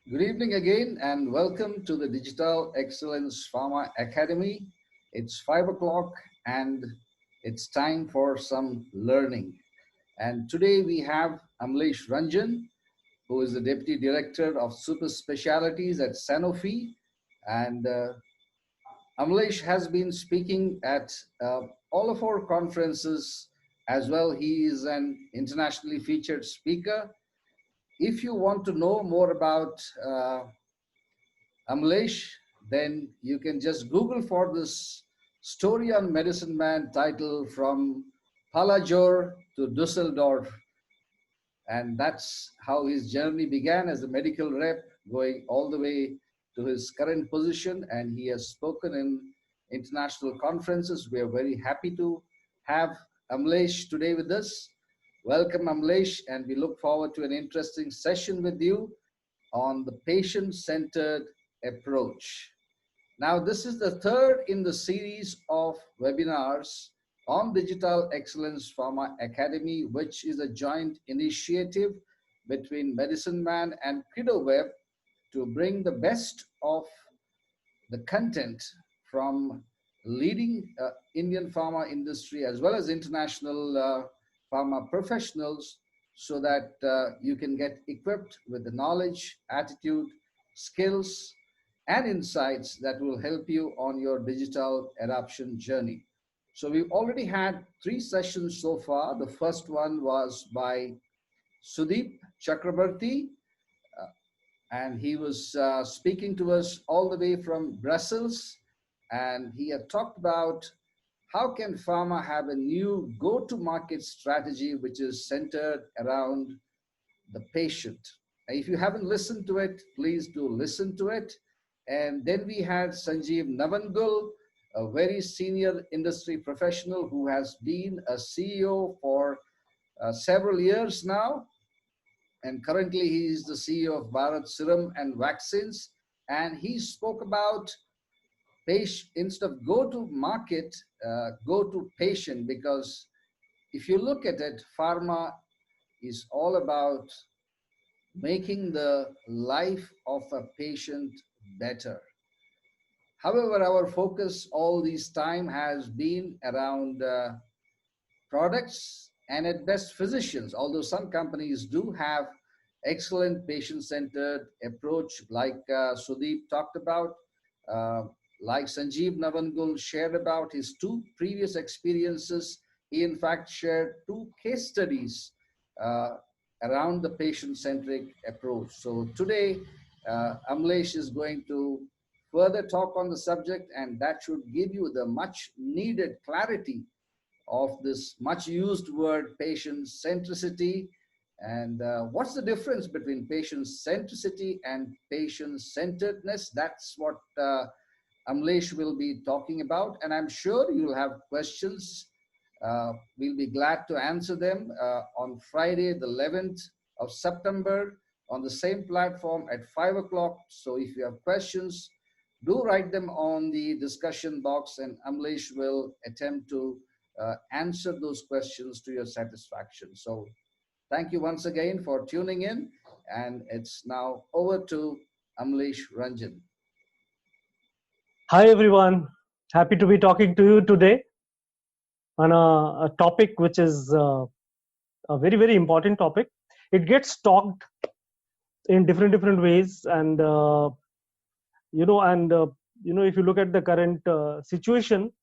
Good evening again, and welcome to the Digital Excellence Pharma Academy. It's 5 o'clock, and it's time for some learning. And today we have Amlesh Ranjan, who is the Deputy Director of Super Specialities at Sanofi. And Amlesh has been speaking at all of our conferences as well. He is an internationally featured speaker. If you want to know more about Amlesh, then you can just Google for this story on Medicine Man title from Palajor to Dusseldorf. And that's how his journey began as a medical rep, going all the way to his current position. And he has spoken in international conferences. We are very happy to have Amlesh today with us. Welcome, Amlesh, and we look forward to an interesting session with you on the patient centered approach. Now, this is the third in the series of webinars on Digital Excellence Pharma Academy, which is a joint initiative between Medicine Man and CredoWeb to bring the best of the content from leading Indian pharma industry as well as international pharma professionals so that you can get equipped with the knowledge, attitude, skills, and insights that will help you on your digital adoption journey. So we've already had 3 sessions so far. The first one was by Sudeep Chakrabarti, and he was speaking to us all the way from Brussels, and he had talked about how can pharma have a new go-to-market strategy which is centered around the patient. If you haven't listened to it, please do listen to it. And then we had Sanjeev Navangul, a very senior industry professional who has been a CEO for several years now, and currently he is the CEO of Bharat Serum and Vaccines. And he spoke about patient instead of go to market, go to patient, because if you look at it, pharma is all about making the life of a patient better. However, our focus all this time has been around products and at best physicians, although some companies do have excellent patient-centered approach like Sudeep talked about, uh, like Sanjeev Navangul shared about his 2 previous experiences. He in fact shared 2 case studies uh, around the patient-centric approach. So today, Amlesh is going to further talk on the subject, and that should give you the much needed clarity of this much used word patient centricity. And what's the difference between patient centricity and patient centeredness? That's what Amlesh will be talking about. And I'm sure you'll have questions. We'll be glad to answer them on Friday, the 11th of September, on the same platform at 5 o'clock. So if you have questions, do write them on the discussion box, and Amlesh will attempt to answer those questions to your satisfaction. So thank you once again for tuning in, and it's now over to Amlesh Ranjan. Hi everyone, happy to be talking to you today on a topic which is a very important topic. It gets talked in different ways, and you know, and if you look at the current situation,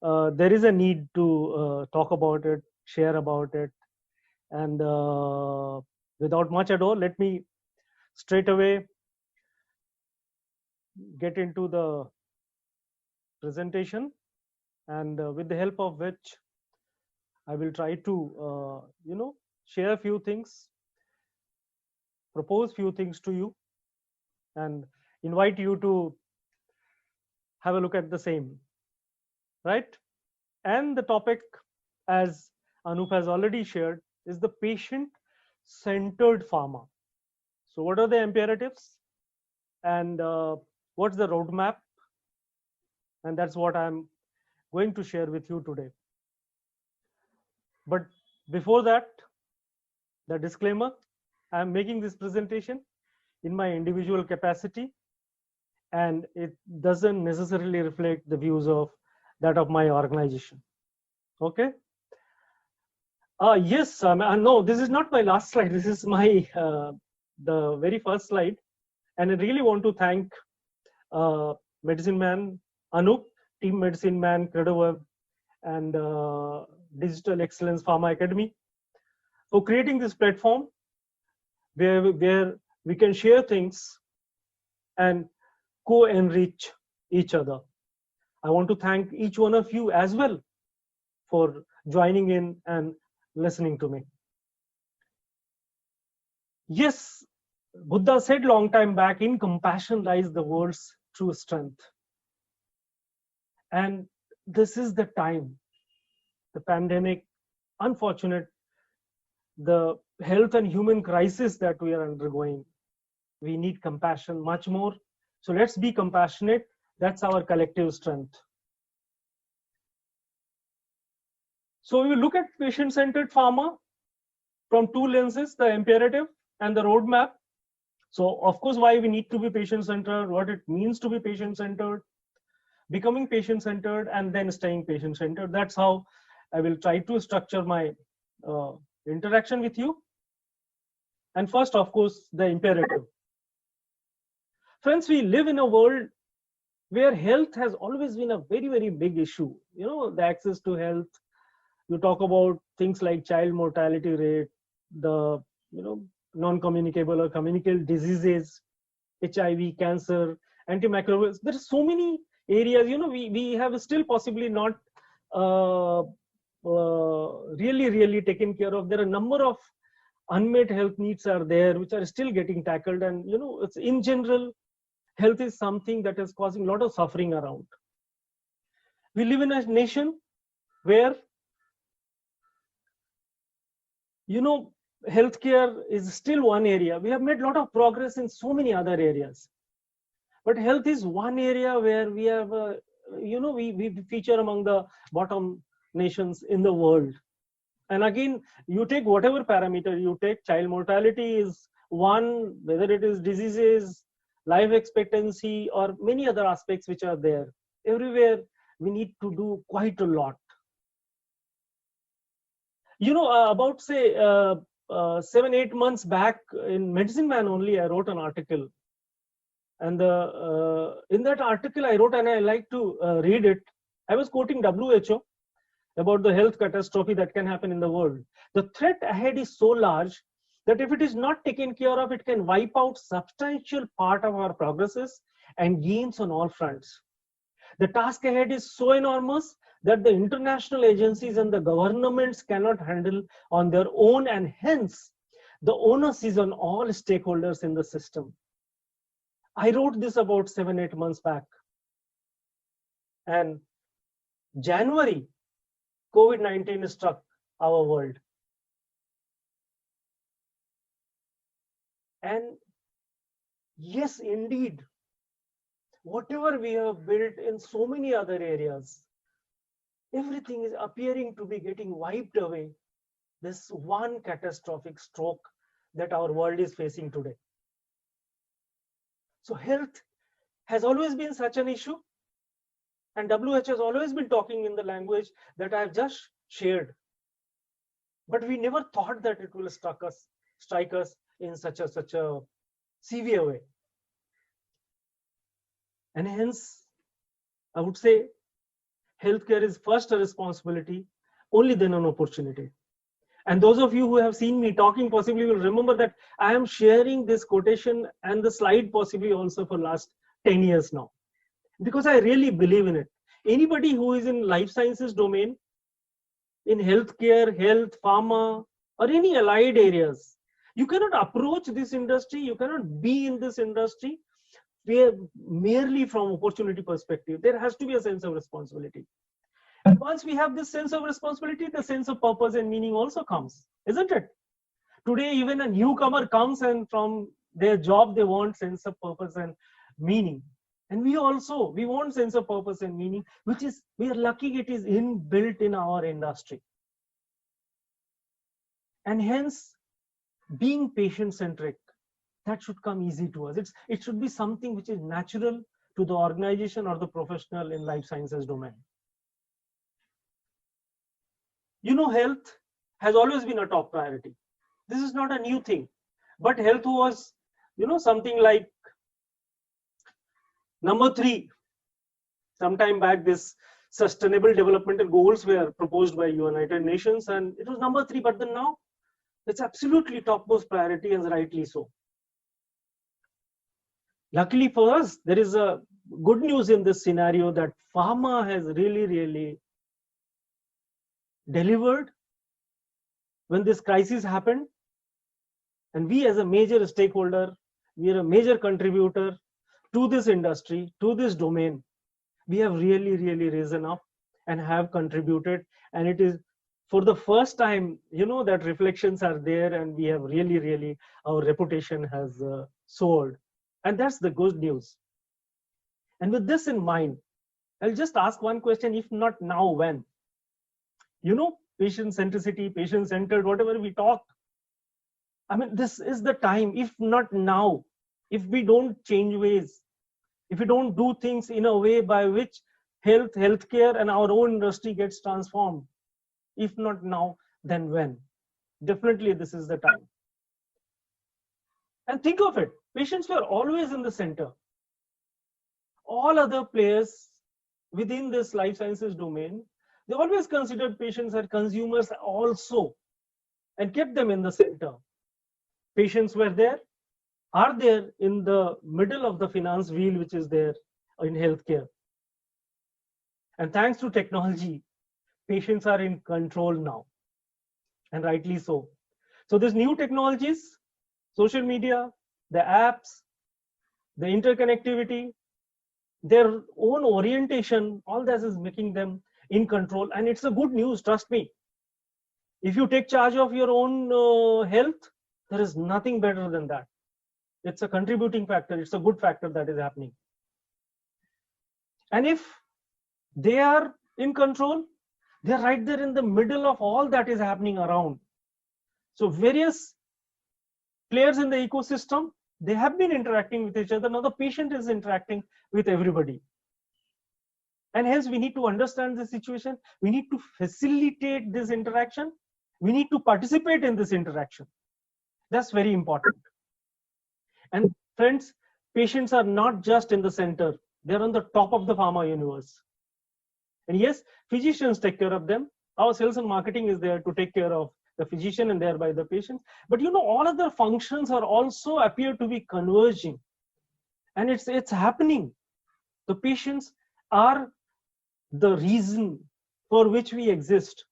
there is a need to talk about it, share about it, and without much ado, let me straight away get into the presentation, and with the help of which I will try to, share a few things, propose few things to you, and invite you to have a look at the same, right? And the topic, as Anup has already shared, is the patient-centered pharma. So what are the imperatives, and what's the roadmap? And that's what I'm going to share with you today. But before that, the disclaimer: I'm making this presentation in my individual capacity, and it doesn't necessarily reflect the views of that of my organization. Okay. Yes, no, this is not my last slide. This is my the very first slide, and I really want to thank Medicine Man Anup, Team Medicine Man, CredoWeb, and Digital Excellence Pharma Academy for creating this platform where we can share things and co-enrich each other. I want to thank each one of you as well for joining in and listening to me. Yes, Buddha said long time back, in compassion lies the world's true strength. And this is the time, the pandemic, unfortunate, the health and human crisis that we are undergoing. We need compassion much more. So let's be compassionate. That's our collective strength. So we will look at patient-centered pharma from two lenses, the imperative and the roadmap. So of course, why we need to be patient-centered, what it means to be patient-centered, becoming patient-centered, and then staying patient-centered. That's how I will try to structure my interaction with you. And first, of course, the imperative. Friends, we live in a world where health has always been a very, very big issue. You know, the access to health. You talk about things like child mortality rate, the non-communicable or communicable diseases, HIV, cancer, antimicrobials. There are so many areas. We have still possibly not really taken care of. There are a number of unmet health needs are there, which are still getting tackled. And it's in general, health is something that is causing a lot of suffering around. We live in a nation where healthcare is still one area. We have made a lot of progress in so many other areas, but health is one area where we have, we feature among the bottom nations in the world. And again, you take whatever parameter you take, child mortality is one, whether it is diseases, life expectancy, or many other aspects which are there. Everywhere we need to do quite a lot. About say 7-8 months back in Medicine Man only, I wrote an article, and in that article I wrote, and I like to read it. I was quoting WHO about the health catastrophe that can happen in the world. The threat ahead is so large that if it is not taken care of, it can wipe out substantial part of our progresses and gains on all fronts. The task ahead is so enormous that the international agencies and the governments cannot handle on their own, and hence the onus is on all stakeholders in the system. I wrote this about 7-8 months back, and January, COVID-19 struck our world. And yes, indeed, whatever we have built in so many other areas, everything is appearing to be getting wiped away. This one catastrophic stroke that our world is facing today. So health has always been such an issue, and WHO has always been talking in the language that I have just shared. But we never thought that it will strike us in such a severe way. And hence, I would say healthcare is first a responsibility, only then an opportunity. And those of you who have seen me talking possibly will remember that I am sharing this quotation and the slide possibly also for last 10 years now, because I really believe in it. Anybody who is in life sciences domain, in healthcare, health, pharma, or any allied areas, you cannot approach this industry, you cannot be in this industry merely from opportunity perspective. There has to be a sense of responsibility. And once we have this sense of responsibility, the sense of purpose and meaning also comes, isn't it? Today, even a newcomer comes and from their job, they want sense of purpose and meaning. And we want sense of purpose and meaning, which is, we are lucky it is inbuilt in our industry. And hence, being patient-centric, that should come easy to us. It should be something which is natural to the organization or the professional in life sciences domain. Health has always been a top priority. This is not a new thing, but health was, something like number 3. Sometime back, this sustainable developmental goals were proposed by United Nations, and it was number 3, but then now it's absolutely topmost priority, and rightly so. Luckily for us, there is a good news in this scenario that pharma has really delivered when this crisis happened. And we as a major stakeholder, we are a major contributor to this industry, to this domain. We have really risen up and have contributed. And it is for the first time, that reflections are there, and we have really, our reputation has soared. And that's the good news. And with this in mind, I'll just ask one question: if not now, when? Patient centricity, patient centered, whatever we talk. I mean, this is the time. If not now, if we don't change ways, if we don't do things in a way by which healthcare and our own industry gets transformed, if not now, then when? Definitely, this is the time. And think of it, patients were always in the center. All other players within this life sciences domain, they always considered patients as consumers also, and kept them in the center. Patients were there, are there in the middle of the finance wheel, which is there in healthcare. And thanks to technology, patients are in control now, and rightly so. So these new technologies, social media, the apps, the interconnectivity, their own orientation, all this is making them in control. And it's a good news, trust me. If you take charge of your own health, there is nothing better than that. It's a contributing factor. It's a good factor that is happening. And if they are in control, they're right there in the middle of all that is happening around. So various players in the ecosystem, they have been interacting with each other. Now the patient is interacting with everybody. And hence we need to understand the situation. We need to facilitate this interaction. We need to participate in this interaction. That's very important. And friends, patients are not just in the center. They're on the top of the pharma universe. And yes, physicians take care of them. Our sales and marketing is there to take care of the physician and thereby the patient. But all other functions are also appear to be converging. And it's happening. The patients are the reason for which we exist.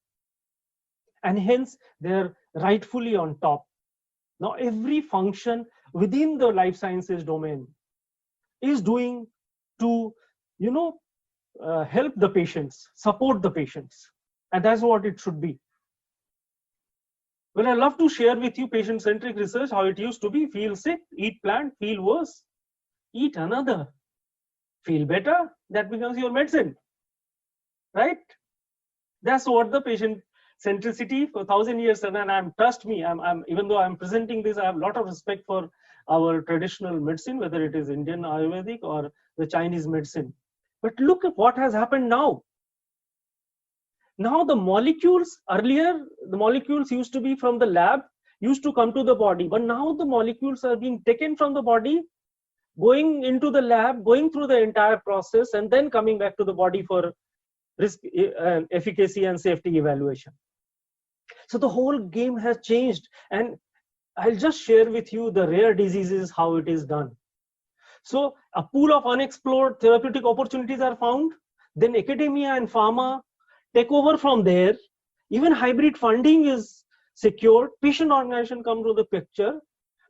And hence, they're rightfully on top. Now, every function within the life sciences domain is doing to, help the patients, support the patients. And that's what it should be. Well, I love to share with you patient-centric research, how it used to be. Feel sick, eat plant, feel worse, eat another. Feel better, that becomes your medicine. Right? That's what the patient centricity for 1,000 years. And trust me, even though I'm presenting this, I have a lot of respect for our traditional medicine, whether it is Indian Ayurvedic or the Chinese medicine. But look at what has happened now. Now the molecules, earlier the molecules used to be from the lab, used to come to the body, but now the molecules are being taken from the body, going into the lab, going through the entire process, and then coming back to the body for risk, efficacy and safety evaluation. So the whole game has changed, and I'll just share with you the rare diseases, how it is done. So a pool of unexplored therapeutic opportunities are found, then academia and pharma take over from there. Even hybrid funding is secured. Patient organization come to the picture.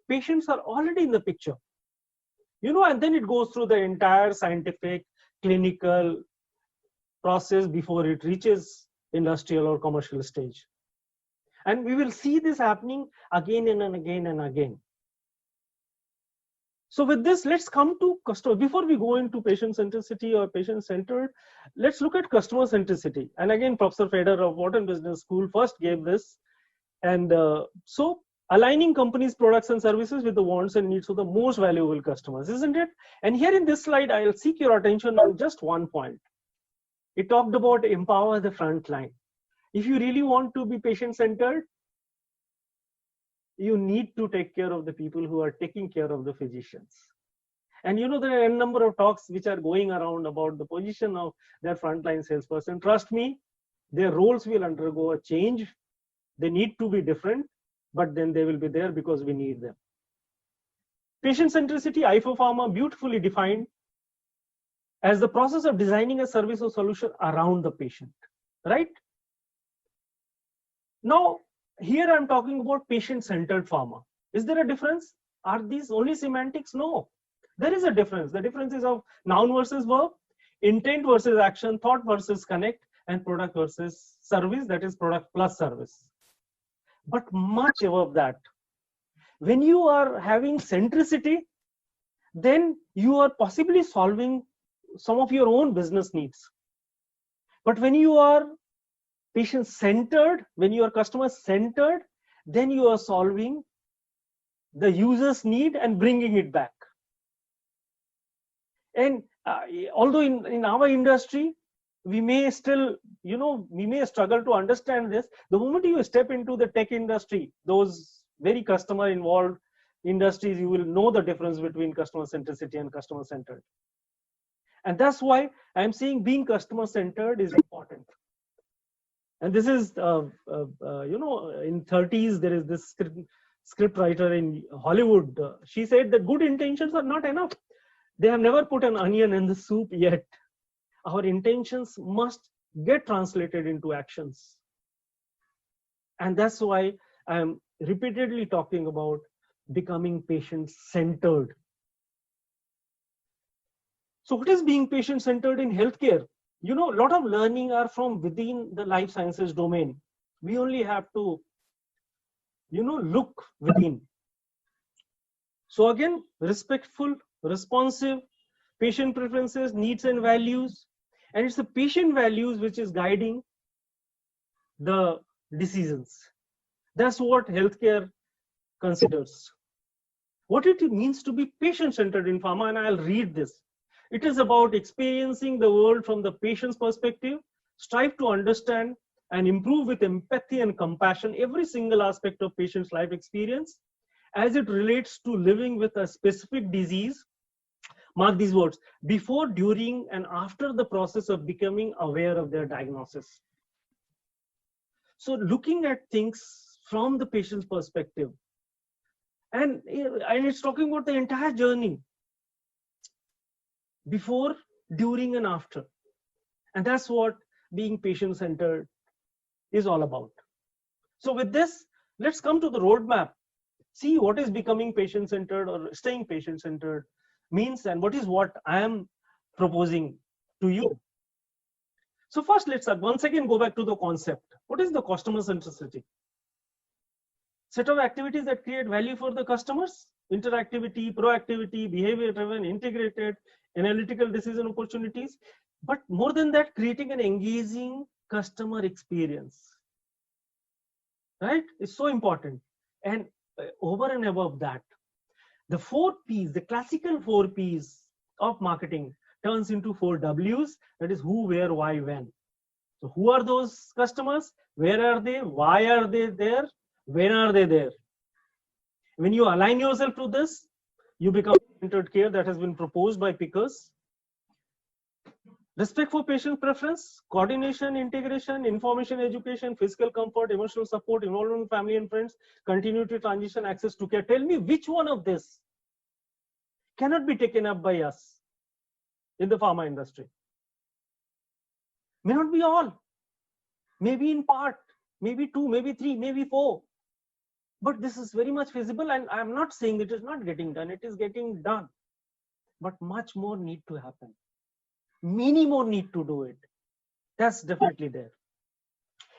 Patients are already in the picture. And then it goes through the entire scientific, clinical process before it reaches industrial or commercial stage. And we will see this happening again and again and again. So with this, let's come to customer. Before we go into patient centricity or patient centered, let's look at customer centricity. And again, Professor Feder of Wharton Business School first gave this. And so aligning companies' products and services with the wants and needs of the most valuable customers, isn't it? And here in this slide, I'll seek your attention on just one point. It talked about empower the front line. If you really want to be patient-centered, you need to take care of the people who are taking care of the physicians. And you know, there are a number of talks which are going around about the position of their frontline salesperson. Trust me, their roles will undergo a change. They need to be different, but then they will be there because we need them. Patient centricity, IFO Pharma beautifully defined as the process of designing a service or solution around the patient, right? Now, here I'm talking about patient-centered pharma. Is there a difference? Are these only semantics? No, there is a difference. The difference is of noun versus verb, intent versus action, thought versus connect, and product versus service, that is product plus service. But much above that, when you are having centricity, then you are possibly solving some of your own business needs. But when you are patient-centered, when you are customer-centered, then you are solving the user's need and bringing it back. And although in our industry, we may still, you know, we may struggle to understand this. The moment you step into the tech industry, those very customer-involved industries, you will know the difference between customer centricity and customer-centered. And that's why I'm saying being customer-centered is important. And this is, you know, in 30s, there is this script writer in Hollywood. She said that good intentions are not enough. They have never put an onion in the soup yet. Our intentions must get translated into actions. And that's why I'm repeatedly talking about becoming patient-centered. So what is being patient-centered in healthcare? You know, a lot of learning are from within the life sciences domain. We only have to, you know, look within. So again, respectful, responsive, patient preferences, needs and values. And it's the patient values which is guiding the decisions. That's what healthcare considers. What it means to be patient-centered in pharma, and I'll read this. It is about experiencing the world from the patient's perspective, strive to understand and improve with empathy and compassion every single aspect of patient's life experience as it relates to living with a specific disease. Mark these words: before, during, and after the process of becoming aware of their diagnosis. So looking at things from the patient's perspective, and it's talking about the entire journey, before, during, and after. And that's what being patient-centered is all about. So with this, let's come to the roadmap. See what is becoming patient-centered or staying patient-centered means, and what I am proposing to you. So first, let's once again go back to the concept. What is the customer centricity? Set of activities that create value for the customers: interactivity, proactivity, behavior-driven, integrated, analytical decision opportunities. But more than that, creating an engaging customer experience, right? It's so important. And over and above that, the 4 P's, the classical 4 P's of marketing turns into 4 W's, that is who, where, why, when. So who are those customers? Where are they? Why are they there? When are they there? When you align yourself to this, you become centered care that has been proposed by Pickers. Respect for patient preference, coordination, integration, information, education, physical comfort, emotional support, involvement with family and friends, continuity, transition, access to care. Tell me which one of this cannot be taken up by us in the pharma industry? May not be all, maybe in part, maybe 2, maybe 3, maybe 4. But this is very much feasible, and I'm not saying it is not getting done. It is getting done, but much more need to happen. Many more need to do it. That's definitely there.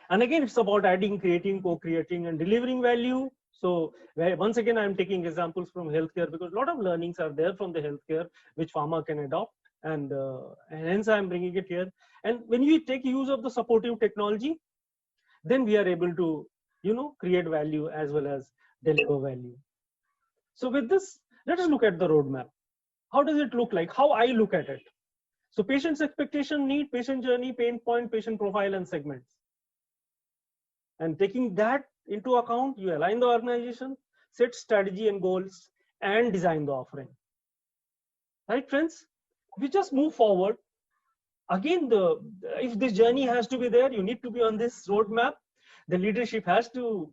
And again, it's about adding, creating, co-creating, and delivering value. So once again, I'm taking examples from healthcare because a lot of learnings are there from the healthcare which pharma can adopt, and hence I'm bringing it here. And when we take use of the supportive technology, then we are able to, you know, create value as well as deliver value. So with this, let us look at the roadmap. How does it look like? How I look at it. So patient's expectation, need, patient journey, pain point, patient profile, and segments. And taking that into account, you align the organization, set strategy and goals, and design the offering. Right, friends? We just move forward. Again, if this journey has to be there, you need to be on this roadmap. The leadership has to,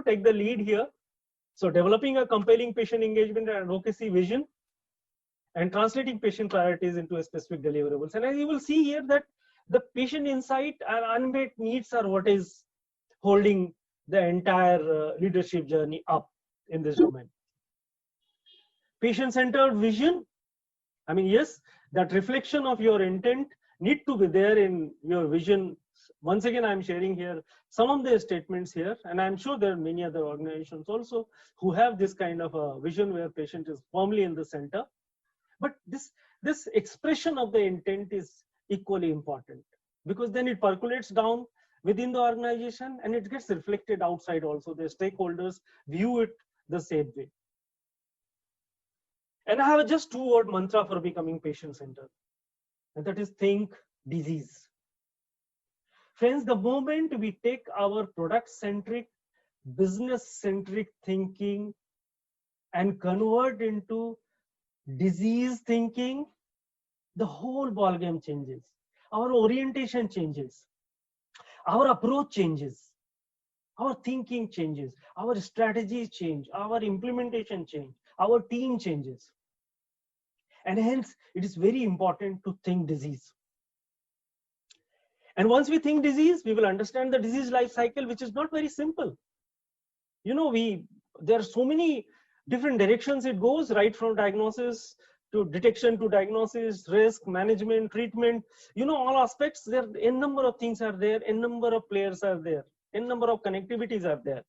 take the lead here. So developing a compelling patient engagement and advocacy vision, and translating patient priorities into a specific deliverables. And as you will see here that the patient insight and unmet needs are what is holding the entire leadership journey up in this domain. Patient-centered vision. I mean, yes, that reflection of your intent need to be there in your vision. Once again, I'm sharing here some of the statements here, and I'm sure there are many other organizations also who have this kind of a vision where patient is firmly in the center. But this expression of the intent is equally important, because then it percolates down within the organization and it gets reflected outside also. The stakeholders view it the same way. And I have just two-word mantra for becoming patient-centered, and that is think disease. Friends, the moment we take our product-centric, business-centric thinking and convert into disease thinking, the whole ballgame changes. Our orientation changes. Our approach changes. Our thinking changes. Our strategies change. Our implementation change. Our team changes. And hence, it is very important to think disease. And once we think disease, we will understand the disease life cycle, which is not very simple. You know, there are so many different directions it goes, right from diagnosis to detection to diagnosis, risk, management, treatment, all aspects. There are n number of things are there, n number of players are there, n number of connectivities are there.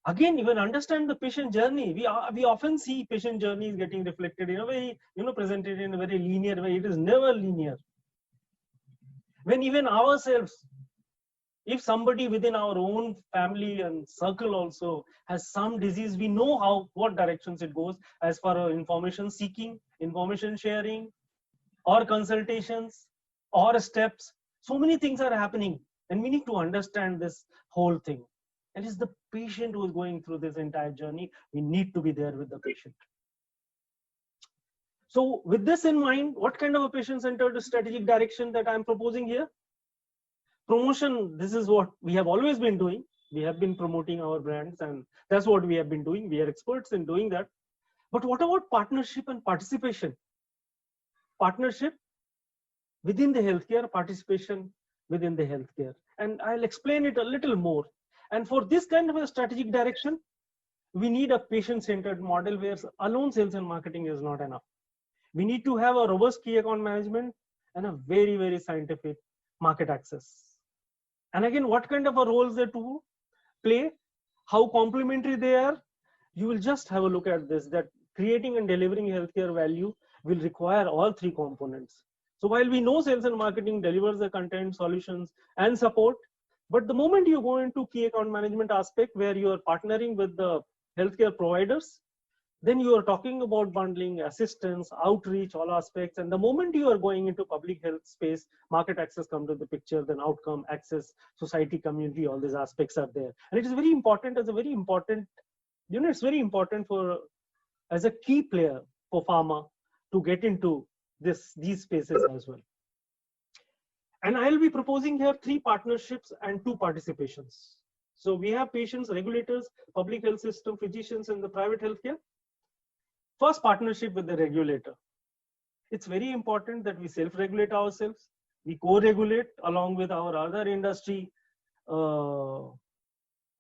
Again, even understand the patient journey. We often see patient journeys getting reflected in a very, presented in a very linear way. It is never linear. When even ourselves, if somebody within our own family and circle also has some disease, we know what directions it goes as far as information seeking, information sharing, or consultations, or steps. So many things are happening, and we need to understand this whole thing. It is the patient who is going through this entire journey. We need to be there with the patient. So with this in mind, what kind of a patient-centered strategic direction that I'm proposing here? Promotion, this is what we have always been doing. We have been promoting our brands, and that's what we have been doing. We are experts in doing that. But what about partnership and participation? Partnership within the healthcare, participation within the healthcare. And I'll explain it a little more. And for this kind of a strategic direction, we need a patient-centered model where alone sales and marketing is not enough. We need to have a robust key account management and a very, very scientific market access. And again, what kind of a roles they to play, how complementary they are, you will just have a look at this, that creating and delivering healthcare value will require all three components. So while we know sales and marketing delivers the content, solutions, and support, but the moment you go into key account management aspect where you are partnering with the healthcare providers, then you are talking about bundling, assistance, outreach, all aspects. And the moment you are going into public health space, market access come to the picture, then outcome, access, society, community, all these aspects are there. And it is very important it's very important for, as a key player for pharma to get into these spaces as well. And I'll be proposing here 3 partnerships and 2 participations. So we have patients, regulators, public health system, physicians, and the private healthcare. First, partnership with the regulator. It's very important that we self-regulate ourselves. We co-regulate along with our other industry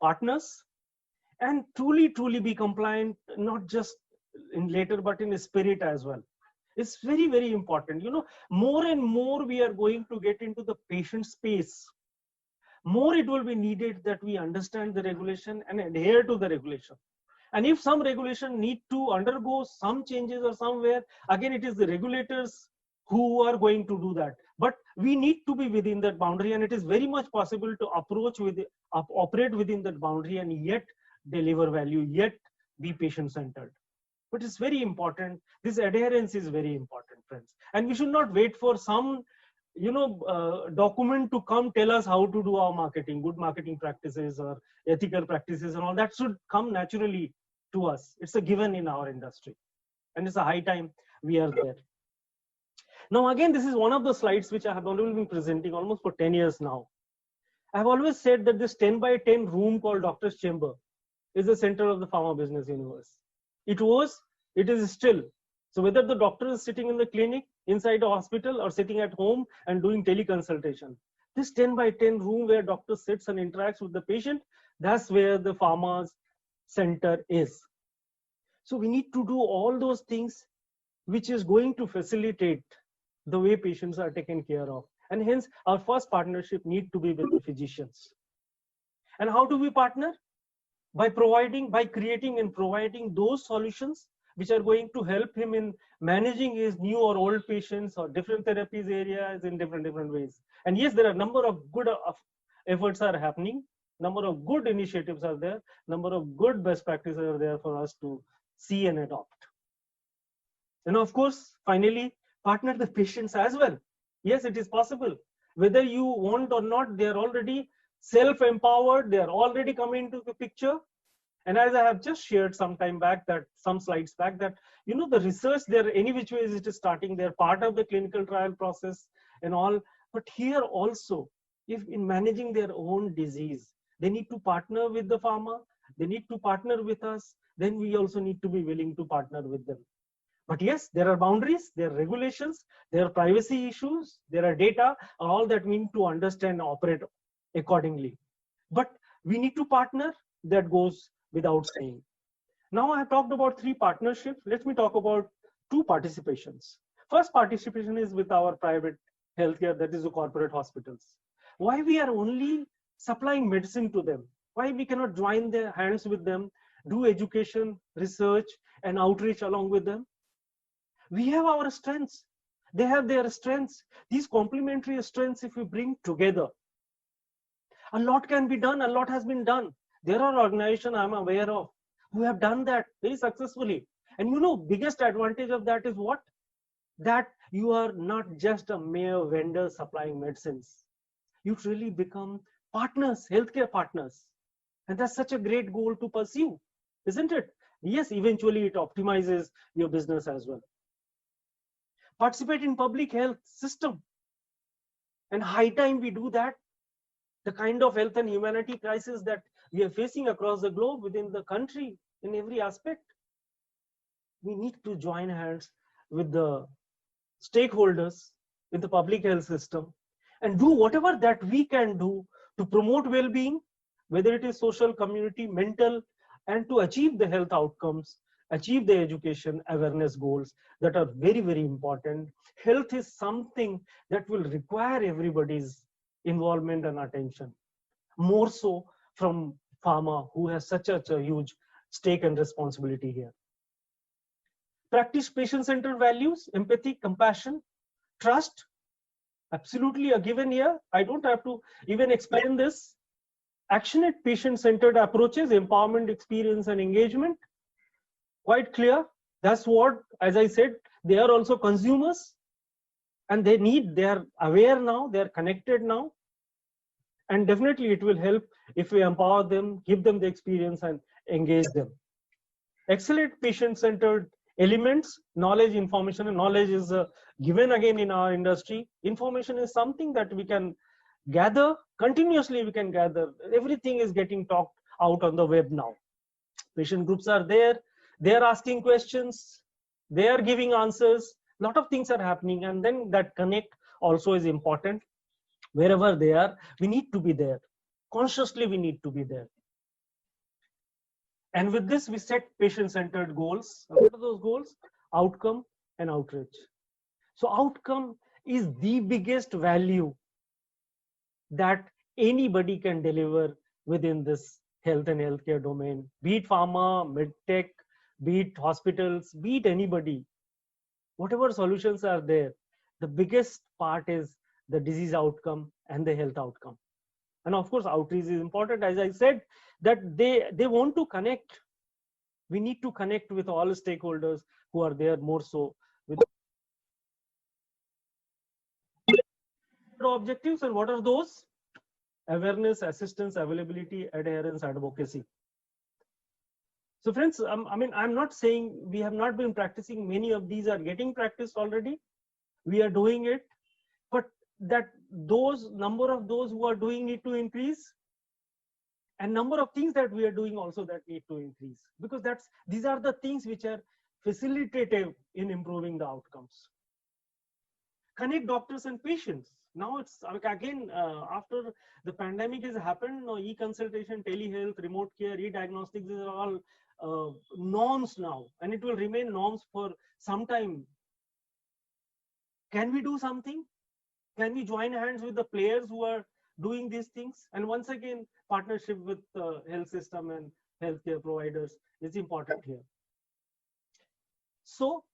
partners, and truly be compliant, not just in letter, but in spirit as well. It's very, very important. More and more we are going to get into the patient space. More it will be needed that we understand the regulation and adhere to the regulation. And if some regulation need to undergo some changes or somewhere, again, it is the regulators who are going to do that. But we need to be within that boundary, and it is very much possible to operate within that boundary and yet deliver value, yet be patient-centered. But it's very important. This adherence is very important, friends. And we should not wait for some, document to come tell us how to do our marketing, good marketing practices or ethical practices and all. That should come naturally to us. It's a given in our industry. And it's a high time we are there. Now, again, this is one of the slides which I have already been presenting almost for 10 years now. I have always said that this 10 by 10 room called Doctor's Chamber is the center of the pharma business universe. It was, it is still. So whether the doctor is sitting in the clinic, inside a hospital, or sitting at home and doing teleconsultation, this 10 by 10 room where doctor sits and interacts with the patient, that's where the pharma's center is. So we need to do all those things which is going to facilitate the way patients are taken care of. And hence our first partnership need to be with the physicians. And how do we partner? By creating and providing those solutions which are going to help him in managing his new or old patients or different therapies areas in different ways. And yes, there are a number of good efforts are happening, number of good initiatives are there, number of good best practices are there for us to see and adopt. And of course, finally, partner the patients as well. Yes, it is possible. Whether you want or not, they are already self-empowered, they are already coming into the picture. And as I have just shared some slides back, that the research there, any which ways it is starting, they're part of the clinical trial process and all. But here also, if in managing their own disease, they need to partner with the pharma, they need to partner with us, then we also need to be willing to partner with them. But yes, there are boundaries, there are regulations, there are privacy issues, there are data, all that we need to understand and operate accordingly. But we need to partner, that goes without saying. Now I have talked about 3 partnerships. Let me talk about 2 participations. First participation is with our private healthcare, that is the corporate hospitals. Why we are only supplying medicine to them? Why we cannot join their hands with them, do education, research, and outreach along with them? We have our strengths. They have their strengths. These complementary strengths, if we bring together, a lot can be done. A lot has been done. There are organizations I'm aware of who have done that very successfully. And biggest advantage of that is what? That you are not just a mere vendor supplying medicines. You really become partners, healthcare partners. And that's such a great goal to pursue, isn't it? Yes, eventually it optimizes your business as well. Participate in public health system. And high time we do that. The kind of health and humanity crisis that we are facing across the globe, within the country, in every aspect, we need to join hands with the stakeholders, with the public health system, and do whatever that we can do to promote well-being, whether it is social, community, mental, and to achieve the health outcomes, achieve the education awareness goals that are very, very important. Health is something that will require everybody's involvement and attention, more so from pharma, who has such a huge stake and responsibility here. Practice patient-centered values, empathy, compassion, trust, absolutely a given here. I don't have to even explain this. Actionate patient-centered approaches, empowerment, experience, and engagement. Quite clear. That's what, as I said, they are also consumers, and they are aware now, they are connected now. And definitely it will help if we empower them, give them the experience and engage them. Excellent patient-centered elements, knowledge, information, and knowledge is given again in our industry. Information is something that we can gather, continuously we can gather. Everything is getting talked out on the web now. Patient groups are there, they are asking questions, they are giving answers, a lot of things are happening, and then that connect also is important. Wherever they are, we need to be there. Consciously, we need to be there. And with this, we set patient-centered goals. What are those goals? Outcome and outreach. So outcome is the biggest value that anybody can deliver within this health and healthcare domain, be it pharma, medtech, be it hospitals, be it anybody. Whatever solutions are there, the biggest part is the disease outcome and the health outcome. And of course, outreach is important. As I said, that they want to connect. We need to connect with all stakeholders who are there more so with objectives. And what are those? Awareness, assistance, availability, adherence, advocacy. So friends, I mean, I'm not saying we have not been practicing. Many of these are getting practiced already. We are doing it, but that those number of those who are doing need to increase, and number of things that we are doing also that need to increase, because these are the things which are facilitative in improving the outcomes. Connect doctors and patients. Now it's again after the pandemic has happened, e-consultation, telehealth, remote care, e-diagnostics, these are all norms now, and it will remain norms for some time. Can we do something? Can we join hands with the players who are doing these things? And once again, partnership with the health system and healthcare providers is important here. So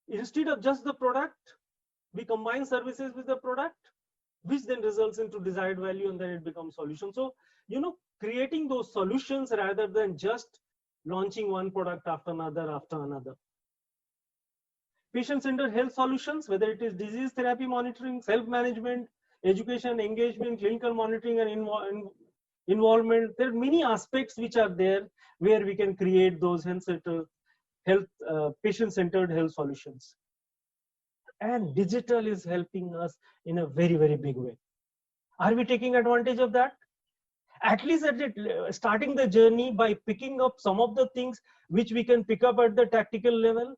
instead of just the product, we combine services with the product, which then results into desired value, and then it becomes solution. So, creating those solutions rather than just launching one product after another. Patient-centered health solutions, whether it is disease therapy monitoring, self-management, education, engagement, clinical monitoring, and involvement. There are many aspects which are there where we can create those patient-centered health solutions. And digital is helping us in a very, very big way. Are we taking advantage of that? At least starting the journey by picking up some of the things which we can pick up at the tactical level.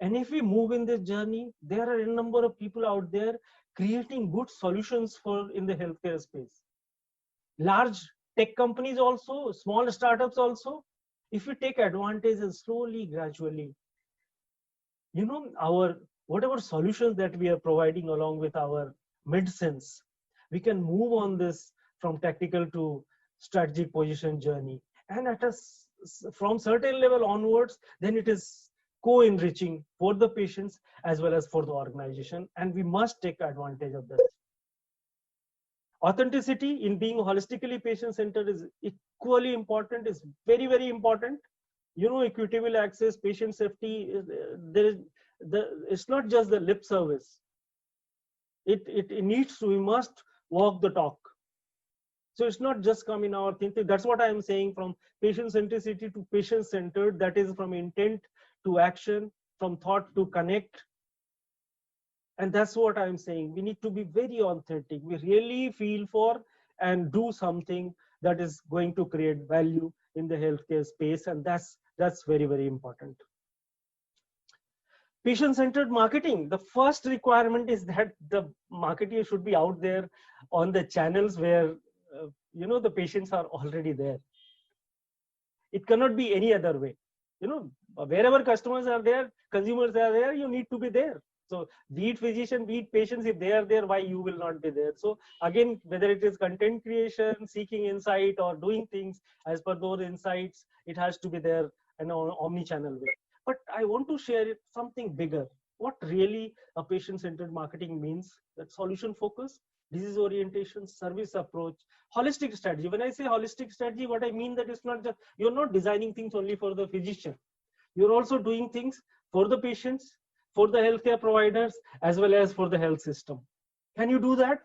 And if we move in this journey, there are a number of people out there creating good solutions in the healthcare space. Large tech companies also, small startups also. If we take advantage and slowly, gradually, whatever solutions that we are providing along with our medicines, we can move on this from tactical to strategic position journey. And from certain level onwards, then it is co-enriching for the patients as well as for the organization. And we must take advantage of this. Authenticity in being holistically patient-centered is equally important, is very, very important. Equitable access, patient safety, it's not just the lip service. We must walk the talk. So it's not just come in our thinking. That's what I am saying, from patient centricity to patient centered. That is from intent to action, from thought to connect. And that's what I'm saying. We need to be very authentic. We really feel for and do something that is going to create value in the healthcare space. And that's very, very important. Patient-centered marketing. The first requirement is that the marketer should be out there on the channels where the patients are already there. It cannot be any other way. Wherever customers are there, consumers are there, you need to be there. So be it physician, be it patients, if they are there, why you will not be there? So again, whether it is content creation, seeking insight, or doing things as per those insights, it has to be there in an omni-channel way. But I want to share something bigger. What really a patient-centered marketing means: that solution focus, disease orientation, service approach, holistic strategy. When I say holistic strategy, what I mean that it's not just, you're not designing things only for the physician. You're also doing things for the patients, for the healthcare providers, as well as for the health system. Can you do that?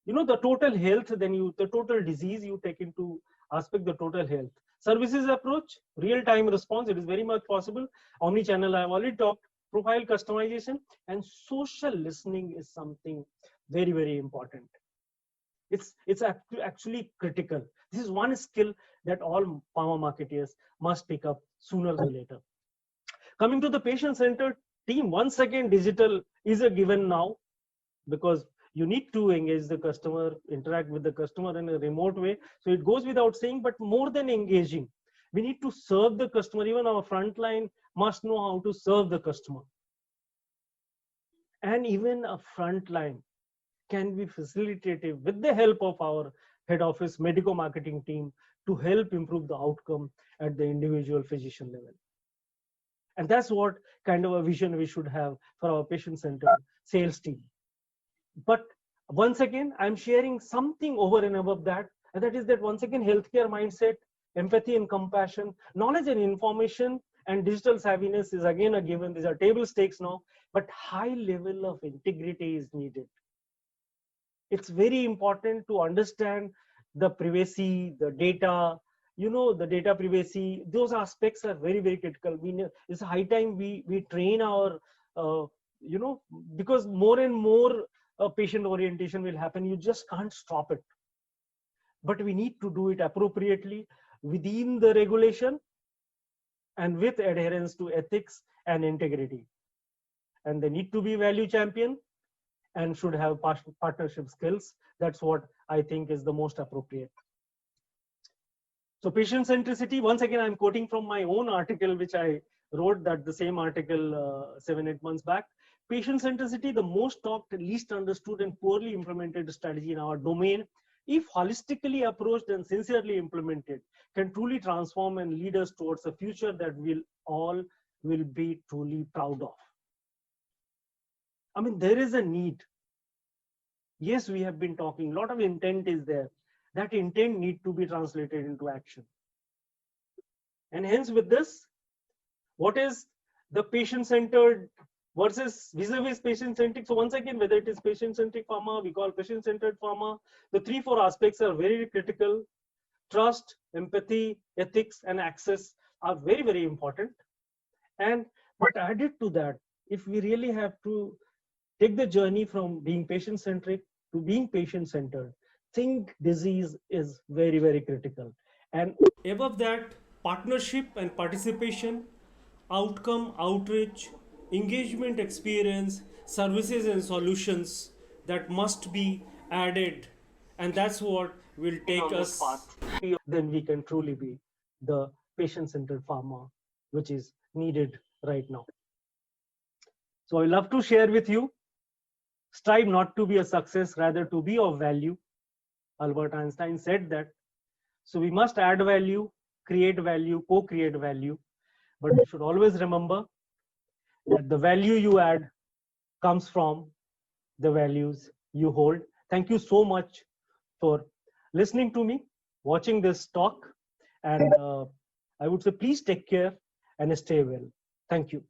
The total health, the total disease, you take into aspect the total health. Services approach, real-time response, it is very much possible. Omni-channel, I've already talked. Profile customization, and social listening is something very, very important. It's actually critical. This is one skill that all pharma marketers must pick up sooner than later. Coming to the patient-centered team, once again, digital is a given now, because you need to engage the customer, interact with the customer in a remote way. So it goes without saying, but more than engaging, we need to serve the customer. Even our frontline must know how to serve the customer. And even a frontline can be facilitative with the help of our head office medico marketing team to help improve the outcome at the individual physician level. And that's what kind of a vision we should have for our patient-centered sales team. But Once again, I'm sharing something over and above that, and that is that once again, healthcare mindset, empathy and compassion, knowledge and information, and digital savviness is again a given. These are table stakes now, but high level of integrity is needed. It's very important to understand the privacy, the data, the data privacy. Those aspects are very, very critical. It's high time we train our, uh, because more and more patient orientation will happen. You just can't stop it, but we need to do it appropriately within the regulation and with adherence to ethics and integrity. And they need to be value champion and should have partnership skills. That's what I think is the most appropriate. So patient centricity, once again, I'm quoting from my own article, which I wrote, that the same article 7-8 months back. Patient centricity, the most talked, least understood and poorly implemented strategy in our domain, if holistically approached and sincerely implemented, can truly transform and lead us towards a future that we'll all will be truly proud of. I mean, there is a need. Yes, we have been talking, a lot of intent is there. That intent need to be translated into action. And hence with this, what is the patient-centered versus vis-a-vis patient-centric? So once again, whether it is patient-centric pharma, we call patient-centered pharma, the 3-4 aspects are very critical. Trust, empathy, ethics, and access are very, very important. And but added to that, if we really have to take the journey from being patient-centric to being patient-centered, think disease is very, very critical. And above that, partnership and participation, outcome, outreach, engagement experience, services and solutions that must be added. And that's what will take us, then we can truly be the patient-centered pharma, which is needed right now. So I love to share with you, strive not to be a success, rather to be of value. Albert Einstein said that. So we must add value, create value, co-create value. But you should always remember that the value you add comes from the values you hold. Thank you so much for listening to me, watching this talk. And I would say, please take care and stay well. Thank you.